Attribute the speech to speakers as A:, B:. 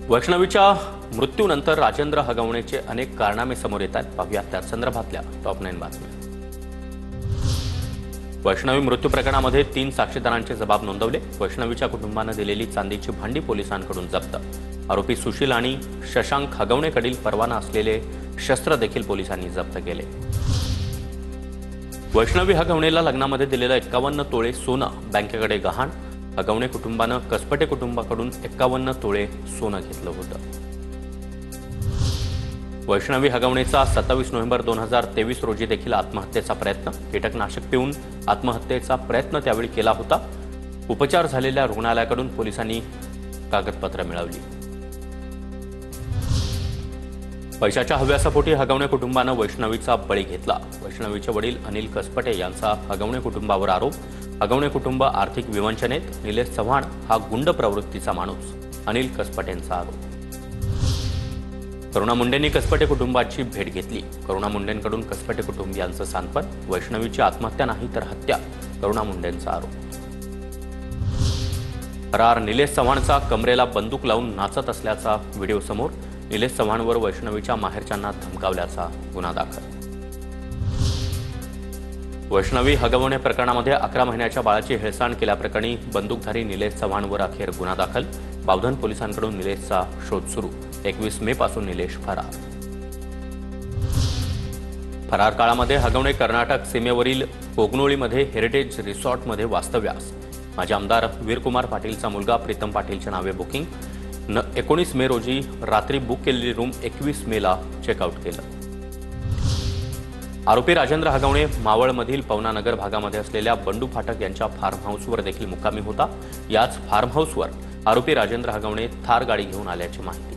A: वैष्णवीच्या मृत्यूनंतर राजेंद्र हगवणेचे अनेक कारनामे समोर येत आहेत। पाहूया त्या संदर्भातल्या टॉप 9 बातम्या। वैष्णवी मृत्यू प्रकरणामध्ये 3 साक्षीदारांचे जबाब नोंदवले। वैष्णवीच्या कुटुंबाने दिलेली चांदीची भांडी पोलिसांकडून जप्त। आरोपी सुशील आणि शशांक हगवणेकडील परवाना असलेले शस्त्र देखील पोलिसांनी जप्त केले। वैष्णवी हगवणेला लग्नामध्ये दिलेलं 51 तोळे सोनं बँकेकडे गहाण। हगवणे कुटुंबानं कसपटे कुटुंबाकडून 51 तोळे सोनं घेतलं होतं। वैष्णवी हगवणेचा 27 नोव्हेंबर 2023 रोजी देखील आत्महत्येचा प्रयत्न। कीटकनाशक पिऊन आत्महत्येचा प्रयत्न त्यावेळी केला होता। उपचार झालेल्या रुग्णालयाकडून पोलिसांनी कागदपत्र मिळवली। पैशाच्या हव्यासापोटी हगवणे कुटुंबानं वैष्णवीचा बळी घेतला। वैष्णवीचे वडील अनिल कसपटे यांचा हगवणे कुटुंबावर आरोप। हगवणे कुटुंब आर्थिक विवंचनेत। निलेश चव्हाण हा गुंड प्रवृत्तीचा माणूस, अनिल कसपटेंचा आरोप। करुणा मुंडेंनी कसपटे कुटुंबाची भेट घेतली। करुणा मुंडेंकडून कसपटे कुटुंबियांचं सांत्वन। वैष्णवीची आत्महत्या नाही तर हत्या, करुणा मुंडेंचा आरोप। फरार निलेश चव्हाणचा कमरेला बंदूक लावून नाचत असल्याचा व्हिडिओ समोर। निलेश चव्हाणवर वैष्णवीच्या माहेरच्यांना धमकावल्याचा गुन्हा दाखल। वैष्णवी हगवणे प्रकरणामध्ये 11 महिन्याच्या बाळाची हेळसांड केल्याप्रकरणी बंदूकधारी निलेश चव्हाणवर अखेर गुन्हा दाखल। बावधन पोलिसांकडून निलेशचा शोध सुरू। 21 मे पासून निलेश फरार काळामध्ये हगवणे कर्नाटक सीमेवरील कोगनोळीमध्ये हेरिटेज रिसॉर्टमध्ये वास्तव्यास। माजी आमदार वीरकुमार पाटीलचा मुलगा प्रीतम पाटीलच्या नावे बुकिंग। 19 मे रोजी रात्री बुक केलेली रूम 21 मेला चेकआउट केलं। आरोपी राजेंद्र हगवणे मावळमधील पवनानगर भागामध्ये असलेल्या बंडू फाटक यांच्या फार्म हाऊसवर देखील मुक्कामी होता। याच फार्म हाऊसवर आरोपी राजेंद्र हगवणे थार गाडी घेऊन आल्याची माहिती।